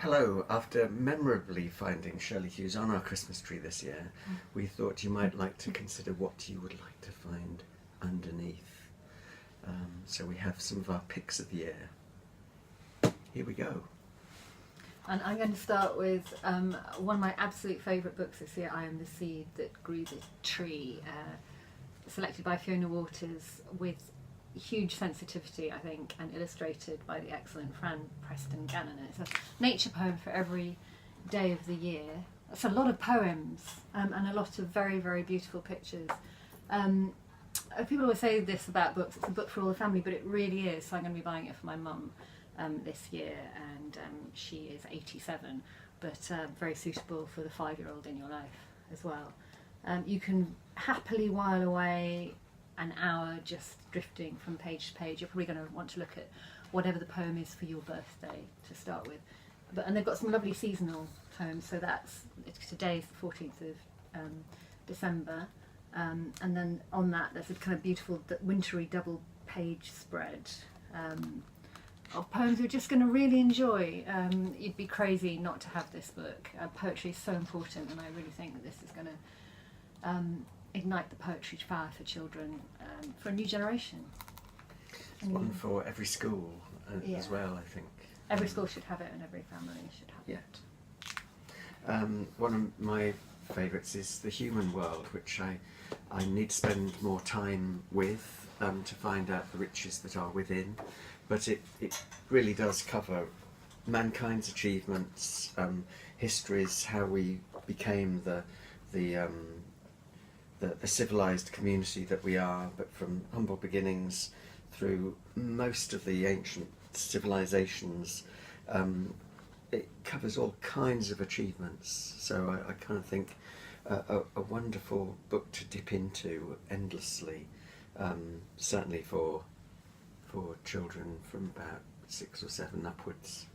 Hello. After memorably finding Shirley Hughes on our Christmas tree this year, we thought you might like to consider what you would like to find underneath. So we have some of our picks of the year. Here we go. And I'm going to start with one of my absolute favourite books this year, I Am the Seed That Grew the Tree, selected by Fiona Waters with huge sensitivity, I think, and illustrated by the excellent Fran Preston Gannon. It's a nature poem for every day of the year. It's a lot of poems and a lot of very, very beautiful pictures. People always say this about books, it's a book for all the family, but it really is. So I'm going to be buying it for my mum this year, and she is 87, but very suitable for the 5-year-old in your life as well. You can happily while away an hour just drifting from page to page. You're probably going to want to look at whatever the poem is for your birthday to start with. And they've got some lovely seasonal poems, so today's the 14th of December, and then on that there's a kind of beautiful wintry double page spread of poems you're just going to really enjoy. You'd be crazy not to have this book. Poetry is so important, and I really think that this is going to ignite the poetry fire for children, for a new generation. It's one for every school as well, I think. Every school should have it, and every family should have it. One of my favourites is The Human World, which I need to spend more time with to find out the riches that are within. But it really does cover mankind's achievements, histories, how we became the civilised community that we are, but from humble beginnings through most of the ancient civilizations. It covers all kinds of achievements, so I kind of think a wonderful book to dip into endlessly, certainly for children from about 6 or 7 upwards.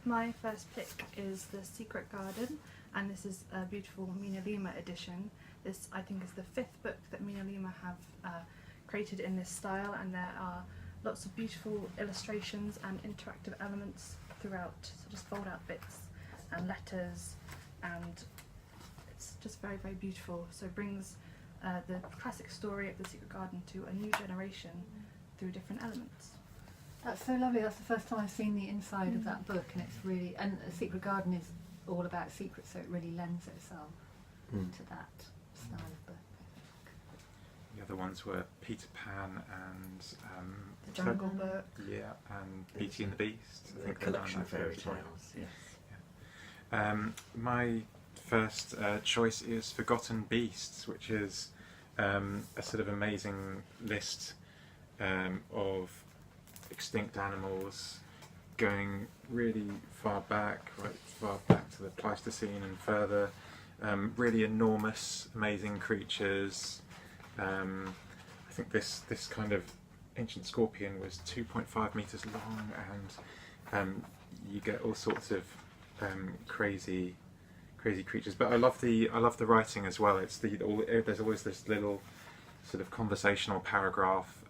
My first pick is The Secret Garden, and this is a beautiful Mina Lima edition. This, I think, is the 5th book that Mina Lima have created in this style, and there are lots of beautiful illustrations and interactive elements throughout, so just fold out bits and letters, and it's just very, very beautiful. So it brings the classic story of The Secret Garden to a new generation through different elements. That's so lovely. That's the first time I've seen the inside of that book, and it's really, and The Secret Garden is all about secrets, so it really lends itself to that style of book. The other ones were Peter Pan and The Jungle Book. Yeah, and Beauty and the Beast. I think Collection of fairy tales. Yes. Yeah. My first choice is Forgotten Beasts, which is a sort of amazing list of extinct animals going really far back to the Pleistocene and further. Really enormous, amazing creatures. I think this kind of ancient scorpion was 2.5 meters long, and you get all sorts of crazy creatures. But I love the writing as well. It's there's always this little sort of conversational paragraph.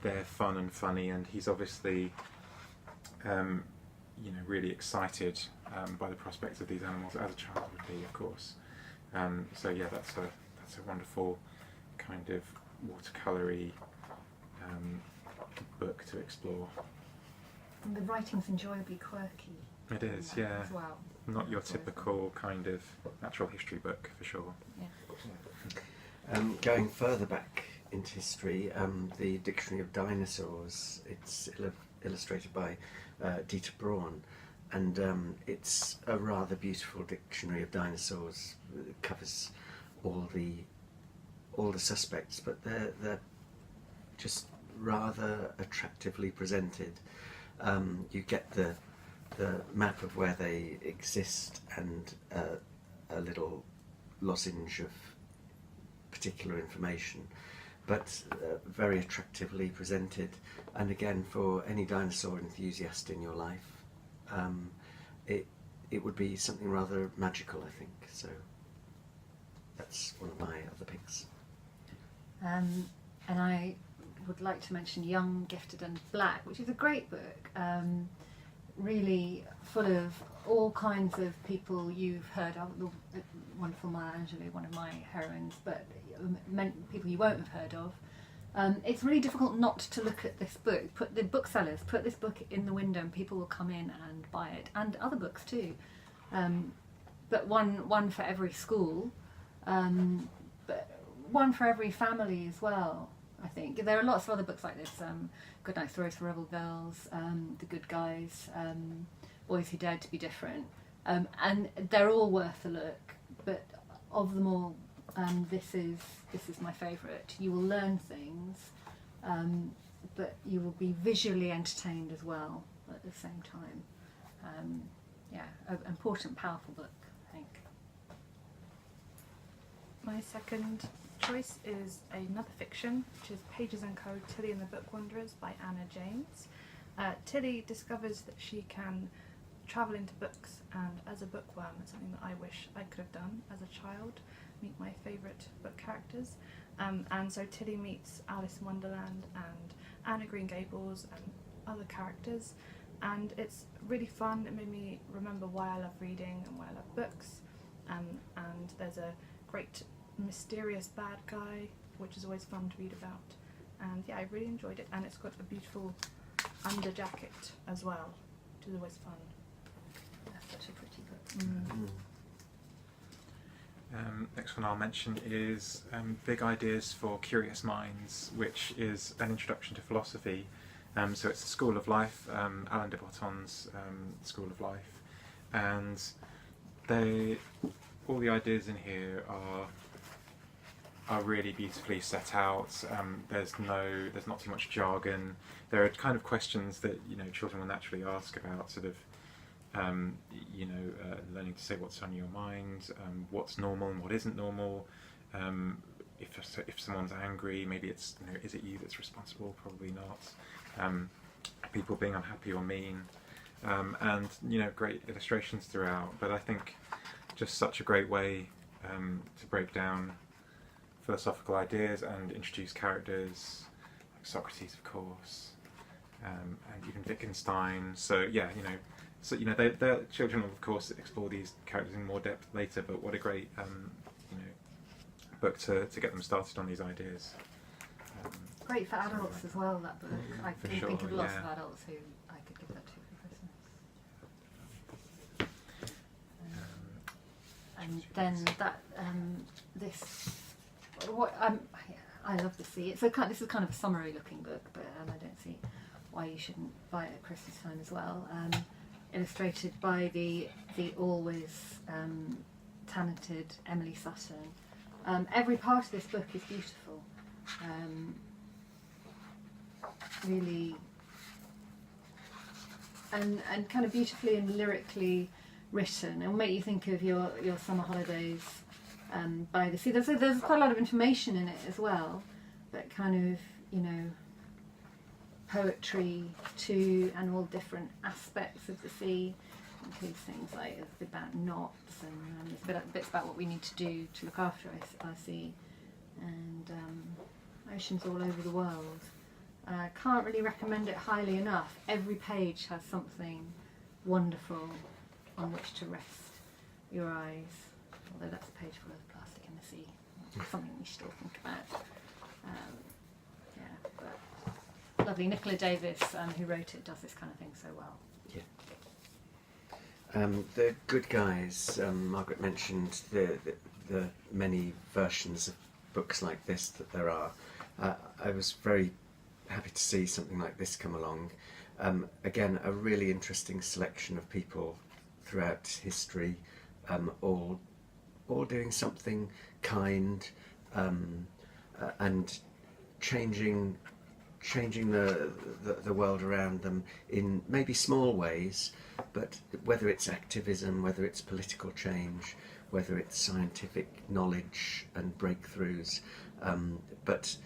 They're fun and funny, and he's obviously really excited by the prospects of these animals, as a child would be, of course. So yeah, that's a wonderful kind of watercolory book to explore. And the writing's enjoyably quirky. It is, yeah. As well. Not your typical kind of natural history book, for sure. Yeah. Going further back into history, the Dictionary of Dinosaurs, it's illustrated by Dieter Braun, and it's a rather beautiful dictionary of dinosaurs. It covers all the suspects, but they're just rather attractively presented. You get the map of where they exist and a little lozenge of particular information, but very attractively presented. And again, for any dinosaur enthusiast in your life, it would be something rather magical, I think. So that's one of my other picks. And I would like to mention Young, Gifted and Black, which is a great book. really full of all kinds of people you've heard of. The wonderful Maya Angelou, one of my heroines, but people you won't have heard of. It's really difficult not to look at this book. Put the booksellers, put this book in the window and people will come in and buy it, and other books too. But one for every school, but one for every family as well, I think. There are lots of other books like this, Goodnight Stories for Rebel Girls, The Good Guys, Boys Who Dared to Be Different, and they're all worth a look, but of them all, this is my favourite. You will learn things, but you will be visually entertained as well at the same time. An important, powerful book, I think. My second choice is another fiction, which is Pages and Co. Tilly and the Book Wanderers by Anna James. Tilly discovers that she can travel into books, and as a bookworm, it's something that I wish I could have done as a child, meet my favourite book characters. And so Tilly meets Alice in Wonderland and Anne of Green Gables and other characters, and it's really fun. It made me remember why I love reading and why I love books, and there's a great mysterious bad guy, which is always fun to read about. And yeah, I really enjoyed it, and it's got a beautiful under jacket as well, which is always fun. That's such a pretty book. Next one I'll mention is Big Ideas for Curious Minds, which is an introduction to philosophy. So it's the School of Life, Alain de Botton's School of Life, and all the ideas in here are really beautifully set out. There's not too much jargon. There are kind of questions that children will naturally ask about sort of learning to say what's on your mind, what's normal and what isn't normal. If someone's angry, maybe it's is it you that's responsible? Probably not. People being unhappy or mean, and great illustrations throughout. But I think just such a great way to break down philosophical ideas and introduce characters like Socrates, of course, and even Wittgenstein. So yeah, their children will of course explore these characters in more depth later. But what a great book to get them started on these ideas. Great for adults as well, that book. I can think of lots yeah. of adults who I could give that to for Christmas. And then I love the sea. This is kind of a summary looking book, but I don't see why you shouldn't buy it at Christmas time as well. Illustrated by the always talented Emily Sutton. Every part of this book is beautiful. Really, and kind of beautifully and lyrically written. It will make you think of your summer holidays by the sea. There's quite a lot of information in it as well, but kind of poetry too, and all different aspects of the sea. Includes things like a bit about knots and bits about what we need to do to look after our sea, and oceans all over the world. I can't really recommend it highly enough. Every page has something wonderful on which to rest your eyes. Although that's a page full of plastic in the sea. Something we should all think about. But lovely. Nicola Davis, who wrote it, does this kind of thing so well. Yeah. The Good Guys, Margaret mentioned the many versions of books like this that there are. I was very happy to see something like this come along. Again, a really interesting selection of people throughout history, all doing something kind, and changing the world around them in maybe small ways, but whether it's activism, whether it's political change, whether it's scientific knowledge and breakthroughs, but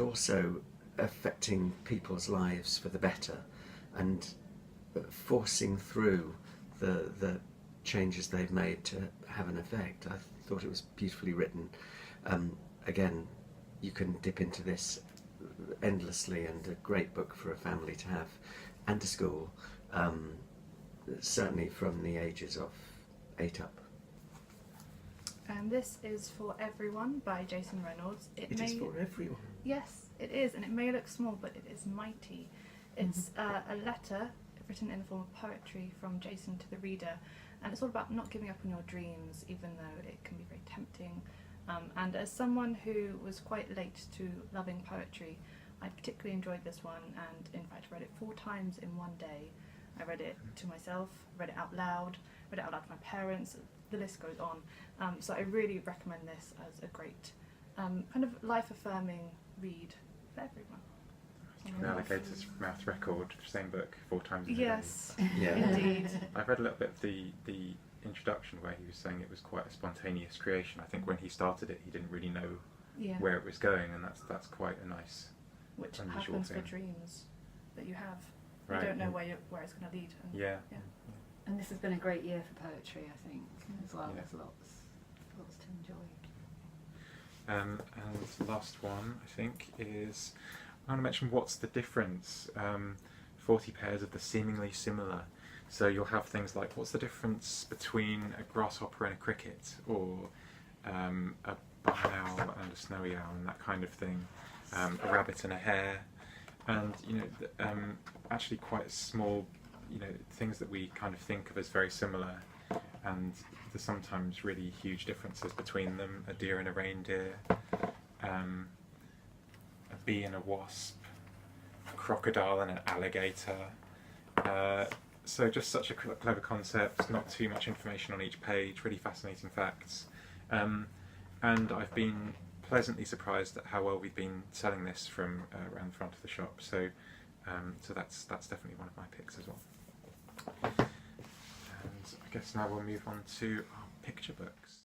also affecting people's lives for the better and forcing through the changes they've made to have an effect. I thought it was beautifully written. Again, you can dip into this endlessly, and a great book for a family to have and a school. certainly from the ages of 8 up. And this is For Everyone by Jason Reynolds. It is for everyone. Yes, it is, and it may look small, but it is mighty. It's a letter written in the form of poetry from Jason to the reader, and it's all about not giving up on your dreams, even though it can be very tempting. And as someone who was quite late to loving poetry, I particularly enjoyed this one, and in fact read it 4 times in one day. I read it to myself, read it out loud to my parents, the list goes on. So I really recommend this as a great kind of life-affirming read for everyone. An alligator's mouth record, same book 4 times in a day. Yes, Yeah. indeed. I've read a little bit of the introduction where he was saying it was quite a spontaneous creation. I think when he started it, he didn't really know Yeah, where it was going, and that's quite a nice. which unusual happens for thing. dreams that you have. Right, You don't know yeah. where it's going to lead. And Yeah. Yeah. And this has been a great year for poetry, I think, as well. Yeah. There's lots to enjoy. And the last one, I think, is I want to mention what's the difference. 40 pairs of the seemingly similar. So you'll have things like what's the difference between a grasshopper and a cricket, or a barn owl and a snowy owl, and that kind of thing. A rabbit and a hare, and actually quite small, things that we kind of think of as very similar, and there's sometimes really huge differences between them. A deer and a reindeer, a bee and a wasp, a crocodile and an alligator. So just such a clever concept, not too much information on each page, really fascinating facts. And I've been pleasantly surprised at how well we've been selling this from around the front of the shop. So that's definitely one of my picks as well. And I guess now we'll move on to our picture books.